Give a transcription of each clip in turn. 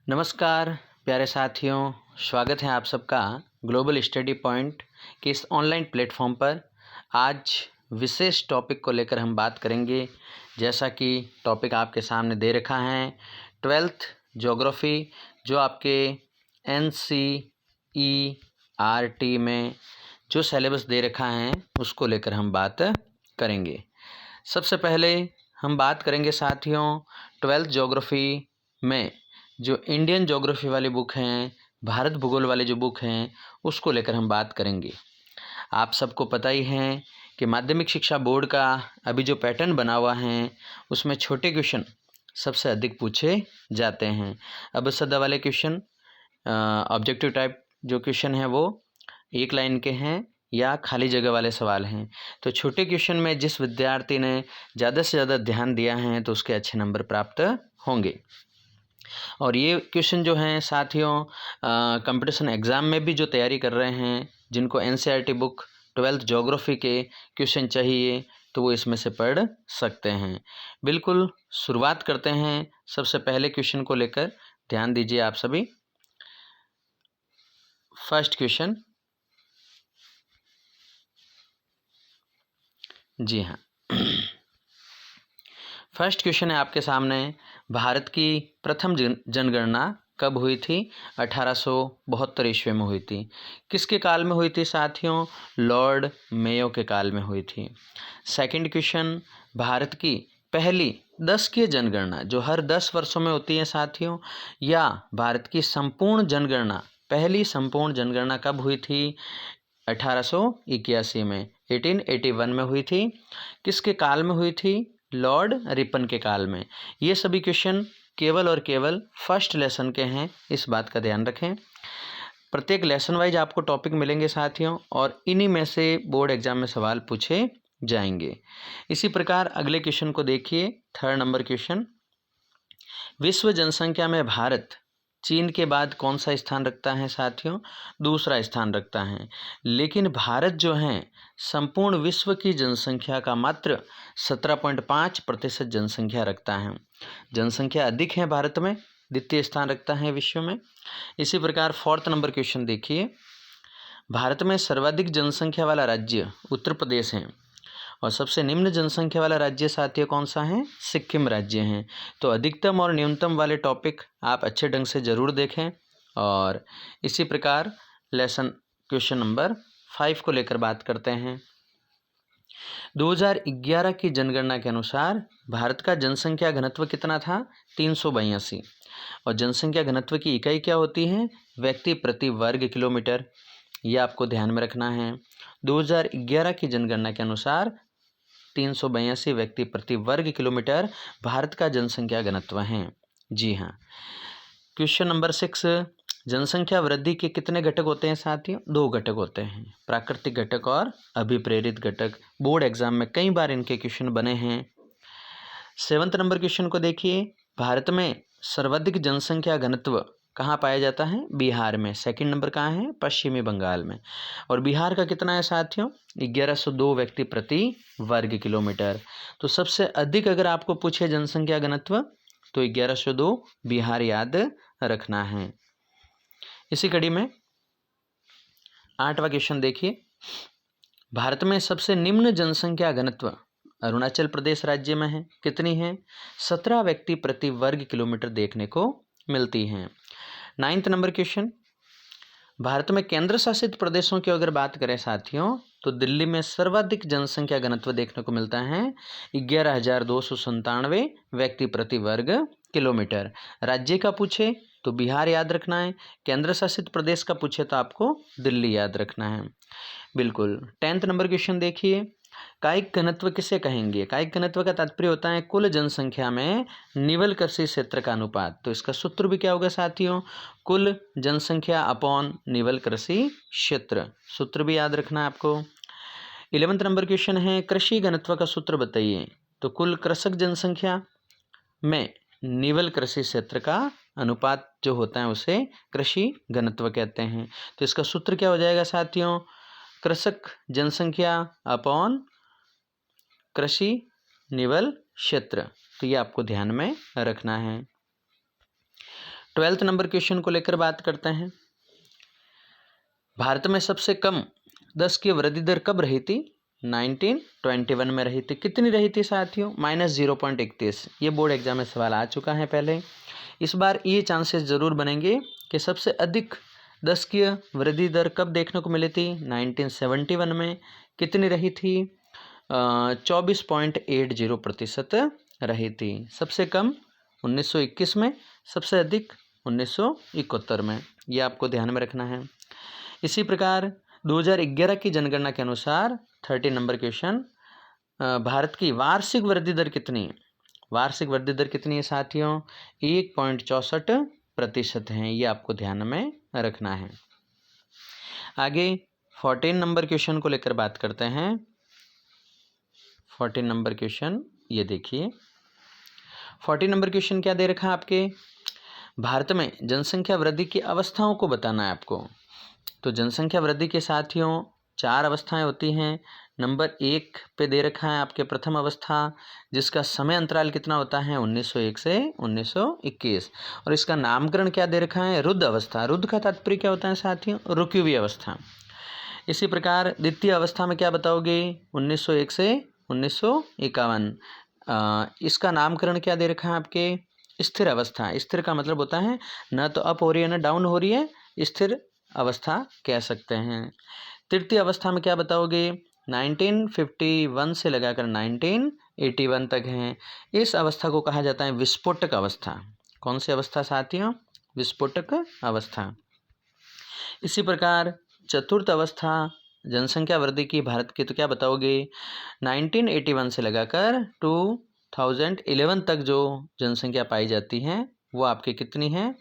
नमस्कार प्यारे साथियों, स्वागत है आप सबका ग्लोबल स्टडी पॉइंट के इस ऑनलाइन प्लेटफॉर्म पर। आज विशेष टॉपिक को लेकर हम बात करेंगे। जैसा कि टॉपिक आपके सामने दे रखा है, 12th ज्योग्राफी, जो आपके NCERT में जो सिलेबस दे रखा है उसको लेकर हम बात करेंगे। सबसे पहले हम बात करेंगे साथियों, 12th ज्योग्राफी में जो इंडियन ज्योग्राफी वाली बुक हैं, भारत भूगोल वाली जो बुक हैं, उसको लेकर हम बात करेंगे। आप सबको पता ही है कि माध्यमिक शिक्षा बोर्ड का अभी जो पैटर्न बना हुआ है उसमें छोटे क्वेश्चन सबसे अधिक पूछे जाते हैं। अब सदा वाले क्वेश्चन, ऑब्जेक्टिव टाइप जो क्वेश्चन है वो एक लाइन के हैं या खाली जगह वाले सवाल हैं। तो छोटे क्वेश्चन में जिस विद्यार्थी ने ज़्यादा से ज़्यादा ध्यान दिया है तो उसके अच्छे नंबर प्राप्त होंगे। और ये क्वेश्चन जो हैं साथियों, कंपटीशन एग्ज़ाम में भी जो तैयारी कर रहे हैं, जिनको NCERT बुक 12th ज्योग्राफी के क्वेश्चन चाहिए, तो वो इसमें से पढ़ सकते हैं। बिल्कुल शुरुआत करते हैं सबसे पहले क्वेश्चन को लेकर। ध्यान दीजिए आप सभी। फर्स्ट क्वेश्चन, जी हाँ, फर्स्ट क्वेश्चन है आपके सामने, भारत की प्रथम जनगणना कब हुई थी? 1872 ईस्वी में हुई थी। किसके काल में हुई थी साथियों? लॉर्ड मेयो के काल में हुई थी। सेकंड क्वेश्चन, भारत की पहली 10 की जनगणना जो हर 10 वर्षों में होती है साथियों, या भारत की संपूर्ण जनगणना, पहली संपूर्ण जनगणना कब हुई थी? 1881 में, 1881 में हुई थी। किसके काल में हुई थी? लॉर्ड रिपन के काल में। ये सभी क्वेश्चन केवल और केवल फर्स्ट लेसन के हैं, इस बात का ध्यान रखें। प्रत्येक लेसन वाइज आपको टॉपिक मिलेंगे साथियों, और इन्हीं में से बोर्ड एग्जाम में सवाल पूछे जाएंगे। इसी प्रकार अगले क्वेश्चन को देखिए, थर्ड नंबर क्वेश्चन, विश्व जनसंख्या में भारत चीन के बाद कौन सा स्थान रखता है साथियों? दूसरा स्थान रखता है। लेकिन भारत जो है संपूर्ण विश्व की जनसंख्या का मात्र 17.5% जनसंख्या रखता है। जनसंख्या अधिक है भारत में, द्वितीय स्थान रखता है विश्व में। इसी प्रकार फोर्थ नंबर क्वेश्चन देखिए, भारत में सर्वाधिक जनसंख्या वाला राज्य उत्तर प्रदेश है, और सबसे निम्न जनसंख्या वाला राज्य साथियों कौन सा है? सिक्किम राज्य है। तो अधिकतम और न्यूनतम वाले टॉपिक आप अच्छे ढंग से ज़रूर देखें। और इसी प्रकार लेसन क्वेश्चन नंबर 5 को लेकर बात करते हैं। 2011 की जनगणना के अनुसार भारत का जनसंख्या घनत्व कितना था? 382। और जनसंख्या घनत्व की इकाई क्या होती है? व्यक्ति प्रति वर्ग किलोमीटर। ये आपको ध्यान में रखना है। 2011 की जनगणना के अनुसार 382 व्यक्ति प्रति वर्ग किलोमीटर भारत का जनसंख्या घनत्व है। जी हाँ। क्वेश्चन नंबर 6, जनसंख्या वृद्धि के कितने घटक होते हैं साथियों? 2 घटक होते हैं, प्राकृतिक घटक और अभिप्रेरित घटक। बोर्ड एग्जाम में कई बार इनके क्वेश्चन बने हैं। 7th नंबर क्वेश्चन को देखिए, भारत में सर्वाधिक जनसंख्या घनत्व कहाँ पाया जाता है? बिहार में। सेकंड नंबर कहाँ है? पश्चिमी बंगाल में। और बिहार का कितना है साथियों? 1102 व्यक्ति प्रति वर्ग किलोमीटर। तो सबसे अधिक अगर आपको पूछे जनसंख्या घनत्व तो 1102 बिहार याद रखना है। इसी कड़ी में 8वां क्वेश्चन देखिए, भारत में सबसे निम्न जनसंख्या घनत्व अरुणाचल प्रदेश राज्य में है। कितनी है? 17 व्यक्ति प्रति वर्ग किलोमीटर देखने को मिलती हैं। 9th नंबर क्वेश्चन, भारत में केंद्र शासित प्रदेशों की अगर बात करें साथियों, तो दिल्ली में सर्वाधिक जनसंख्या घनत्व देखने को मिलता है, 11,297 व्यक्ति प्रति वर्ग किलोमीटर। राज्य का पूछे तो बिहार याद रखना है, केंद्र शासित प्रदेश का पूछे तो आपको दिल्ली याद रखना है। बिल्कुल। 10th नंबर क्वेश्चन देखिए, कायिक घनत्व किसे कहेंगे? कायिक घनत्व का तात्पर्य होता है कुल जनसंख्या में निवल कृषि क्षेत्र का अनुपात। तो इसका सूत्र भी क्या होगा साथियों? कुल जनसंख्या अपॉन निवल कृषि क्षेत्र। सूत्र भी याद रखना है आपको। 11th नंबर क्वेश्चन है, कृषि घनत्व का सूत्र बताइए। तो कुल कृषक जनसंख्या में निवल कृषि क्षेत्र का अनुपात जो होता है उसे कृषि घनत्व कहते हैं। तो इसका सूत्र क्या हो जाएगा साथियों? कृषक जनसंख्या अपॉन कृषि निवल क्षेत्र। तो ये आपको ध्यान में रखना है। 12th नंबर क्वेश्चन को लेकर बात करते हैं। भारत में सबसे कम 10 की वृद्धि दर कब रही थी? 1921 में रही थी। कितनी रही थी साथियों? -0.31। ये बोर्ड एग्जाम में सवाल आ चुका है पहले। इस बार ये चांसेस ज़रूर बनेंगे कि सबसे अधिक 10 की वृद्धि दर कब देखने को मिली थी? 1971 में। कितनी रही थी? 24.80% रही थी। सबसे कम 1921 में, सबसे अधिक 1971 में। ये आपको ध्यान में रखना है। इसी प्रकार 2011 की जनगणना के अनुसार 30 नंबर क्वेश्चन, भारत की वार्षिक वृद्धि दर कितनी है? वार्षिक वृद्धि दर कितनी है साथियों? 1.64% है। ये आपको ध्यान में रखना है। आगे 14 नंबर क्वेश्चन को लेकर बात करते हैं। 14 नंबर क्वेश्चन ये देखिए। 14 नंबर क्वेश्चन क्या दे रखा है आपके? भारत में जनसंख्या वृद्धि की अवस्थाओं को बताना है आपको। तो जनसंख्या वृद्धि के साथियों 4 अवस्थाएं होती हैं। नंबर 1 पे दे रखा है आपके प्रथम अवस्था, जिसका समय अंतराल कितना होता है? 1901 से 1921। और इसका नामकरण क्या दे रखा है? रुद्ध अवस्था। रुद्ध का तात्पर्य क्या होता है साथियों? रुकी हुई अवस्था। इसी प्रकार द्वितीय अवस्था में क्या बताओगे? 1901 से 1951। इसका नामकरण क्या दे रखा है आपके? स्थिर अवस्था। स्थिर का मतलब होता है न तो अप हो रही है न डाउन हो रही है, स्थिर अवस्था कह सकते हैं। तृतीय अवस्था में क्या बताओगे? 1951 से लगाकर 1981 तक हैं। इस अवस्था को कहा जाता है विस्फोटक अवस्था। कौन सी अवस्था साथियों? विस्फोटक अवस्था। इसी प्रकार चतुर्थ अवस्था जनसंख्या वृद्धि की भारत की, तो क्या बताओगे? 1981 से लगाकर 2011 तक जो जनसंख्या पाई जाती है वो आपकी कितनी है?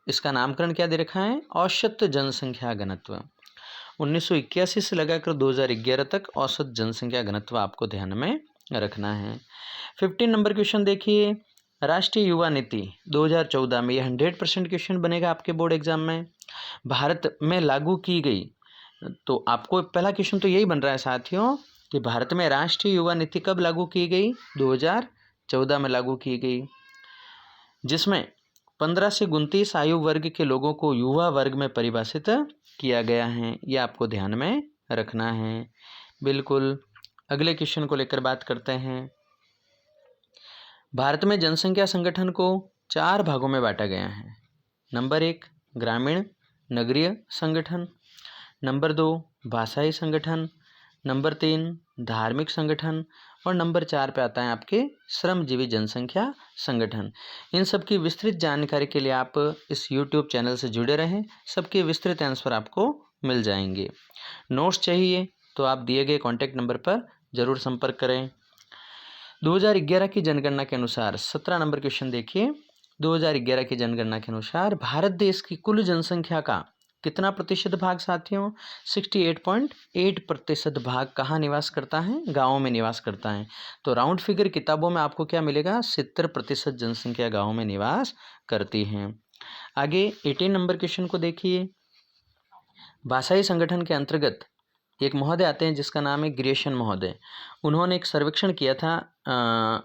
इसका नामकरण क्या दे रखा है? औसत जनसंख्या घनत्व। 1981 से लगाकर 2011 तक औसत जनसंख्या घनत्व आपको ध्यान में रखना है। 15 नंबर क्वेश्चन देखिए। राष्ट्रीय युवा नीति 2014 में, ये 100% क्वेश्चन बनेगा आपके बोर्ड एग्जाम में। भारत में लागू की गई, तो आपको पहला क्वेश्चन तो यही बन रहा है साथियों कि भारत में राष्ट्रीय युवा नीति कब लागू की गई? 2014 में लागू की गई, जिसमें 15 से 29 आयु वर्ग के लोगों को युवा वर्ग में परिभाषित किया गया है। ये आपको ध्यान में रखना है। बिल्कुल। अगले क्वेश्चन को लेकर बात करते हैं। भारत में जनसंख्या संगठन को 4 भागों में बांटा गया है। नंबर 1 ग्रामीण नगरीय संगठन, नंबर 2 भाषाई संगठन, नंबर 3 धार्मिक संगठन, और नंबर 4 पे आता है आपके श्रमजीवी जनसंख्या संगठन। इन सब की विस्तृत जानकारी के लिए आप इस YouTube चैनल से जुड़े रहें। सबके विस्तृत आंसर आपको मिल जाएंगे। नोट्स चाहिए तो आप दिए गए कॉन्टैक्ट नंबर पर ज़रूर संपर्क करें। 2011 की जनगणना के अनुसार 17 नंबर क्वेश्चन देखिए। 2011 की जनगणना के अनुसार भारत देश की कुल जनसंख्या का कितना प्रतिशत भाग साथियों? 68.8% भाग कहाँ निवास करता है? गाँवों में निवास करता है। तो राउंड फिगर किताबों में आपको क्या मिलेगा? 70% जनसंख्या गाँवों में निवास करती है। आगे 18 नंबर क्वेश्चन को देखिए। भाषाई संगठन के अंतर्गत एक महोदय आते हैं जिसका नाम है ग्रियर्सन महोदय। उन्होंने एक सर्वेक्षण किया था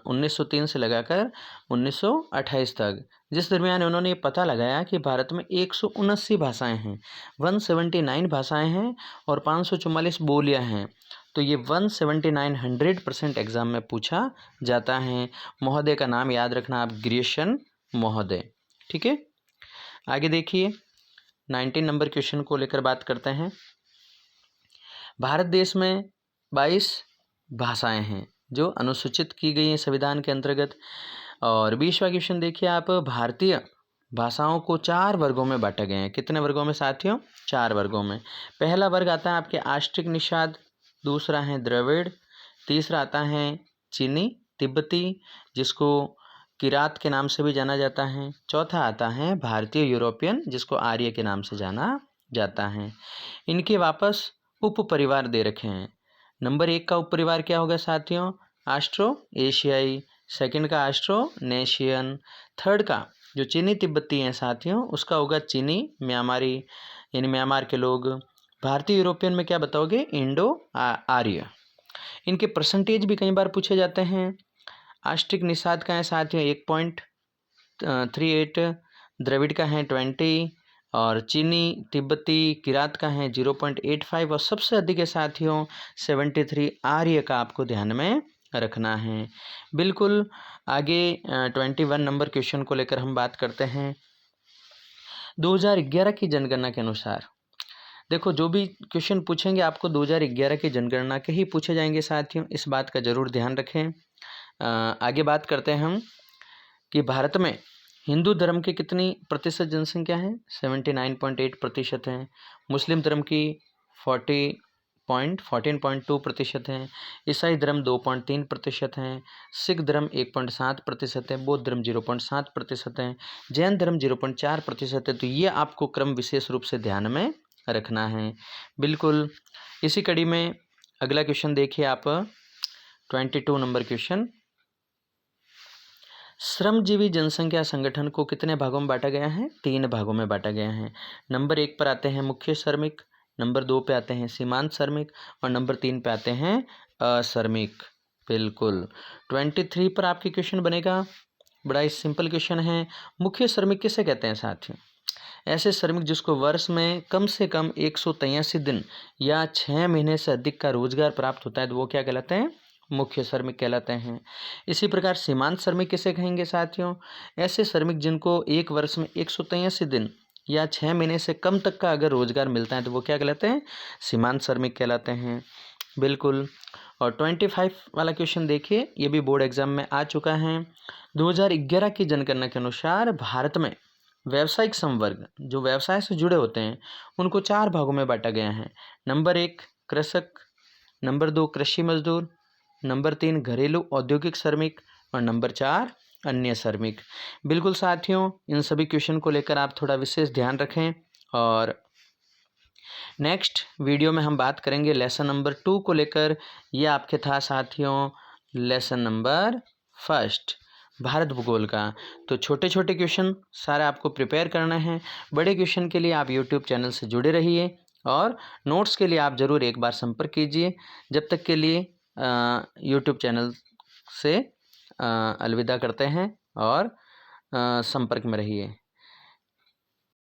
1903 से लगाकर 1928 तक, जिस दरमियान उन्होंने ये पता लगाया कि भारत में 179 भाषाएं हैं, 179 भाषाएं हैं और 544 बोलियां हैं। तो ये 179 100% एग्जाम में पूछा जाता है। महोदय का नाम याद रखना आप, ग्रियर्सन महोदय। ठीक है। आगे देखिए 19 नंबर क्वेश्चन को लेकर बात करते हैं। भारत देश में 22 भाषाएं हैं जो अनुसूचित की गई हैं संविधान के अंतर्गत। और 20वां क्वेश्चन देखिए आप। भारतीय भाषाओं को 4 वर्गों में बांटा गया है। कितने वर्गों में साथियों? 4 वर्गों में। पहला वर्ग आता है आपके आष्ट्रिक निषाद, दूसरा है द्रविड़, तीसरा आता है चीनी तिब्बती जिसको किरात के नाम से भी जाना जाता है, चौथा आता है भारतीय यूरोपियन जिसको आर्य के नाम से जाना जाता है। इनके वापस उप परिवार दे रखे हैं। नंबर 1 का उप परिवार क्या होगा साथियों? आस्ट्रो एशियाई, सेकंड का आस्ट्रोनेशियन, थर्ड का जो चीनी तिब्बती हैं साथियों उसका होगा चीनी म्यांमारी, यानी म्यांमार के लोग। भारतीय यूरोपियन में क्या बताओगे? इंडो आर्य। इनके परसेंटेज भी कई बार पूछे जाते हैं। आष्ट्रिक निषाद का है साथियों 1.38, द्रविड़ का है 20 और चीनी तिब्बती किरात का है 0.85 और सबसे अधिक है साथियों 73 आर्य का आपको ध्यान में रखना है। बिल्कुल आगे 21 नंबर क्वेश्चन को लेकर हम बात करते हैं। 2011 की जनगणना के अनुसार देखो जो भी क्वेश्चन पूछेंगे आपको 2011 की जनगणना के ही पूछे जाएंगे साथियों, इस बात का ज़रूर ध्यान रखें। आगे बात करते हैं हम कि भारत में हिंदू धर्म की कितनी प्रतिशत जनसंख्या है, 79.8% है। मुस्लिम धर्म की 14.2% है। ईसाई धर्म 2.3% है। सिख धर्म 1.7% है। बौद्ध धर्म 0.7% है। जैन धर्म 0.4% है। तो ये आपको क्रम विशेष रूप से ध्यान में रखना है। बिल्कुल इसी कड़ी में अगला क्वेश्चन देखिए आप, 22 नंबर क्वेश्चन। श्रमजीवी जनसंख्या संगठन को कितने भागों में बांटा गया है? 3 भागों में बांटा गया है। नंबर 1 पर आते हैं मुख्य श्रमिक, नंबर 2 पे आते हैं सीमांत श्रमिक और नंबर 3 पे आते हैं अश्रमिक। बिल्कुल 23 पर आपकी क्वेश्चन बनेगा, बड़ा ही सिंपल क्वेश्चन है। मुख्य श्रमिक किसे कहते हैं साथियों? ऐसे श्रमिक जिसको वर्ष में कम से कम 183 दिन या 6 महीने से अधिक का रोजगार प्राप्त होता है, तो वो क्या कहलाते हैं? मुख्य श्रमिक कहलाते हैं। इसी प्रकार सीमांत श्रमिक किसे कहेंगे साथियों? ऐसे श्रमिक जिनको एक वर्ष में 183 दिन या 6 महीने से कम तक का अगर रोजगार मिलता है तो वो क्या कहलाते हैं? सीमांत श्रमिक कहलाते हैं। बिल्कुल। और 25 वाला क्वेश्चन देखिए, ये भी बोर्ड एग्जाम में आ चुका है। 2011 की जनगणना के अनुसार भारत में व्यावसायिक संवर्ग जो व्यवसाय से जुड़े होते हैं उनको 4 भागों में बांटा गया है। नंबर 1 कृषक, नंबर 2 कृषि मजदूर, नंबर 3 घरेलू औद्योगिक श्रमिक और नंबर 4 अन्य श्रमिक। बिल्कुल साथियों इन सभी क्वेश्चन को लेकर आप थोड़ा विशेष ध्यान रखें और नेक्स्ट वीडियो में हम बात करेंगे लेसन नंबर 2 को लेकर। यह आपके था साथियों लेसन नंबर 1 भारत भूगोल का। तो छोटे छोटे क्वेश्चन सारे आपको प्रिपेयर करना है। बड़े क्वेश्चन के लिए आप यूट्यूब चैनल से जुड़े रहिए और नोट्स के लिए आप ज़रूर एक बार संपर्क कीजिए। जब तक के लिए यूट्यूब चैनल से अलविदा करते हैं और संपर्क में रहिए।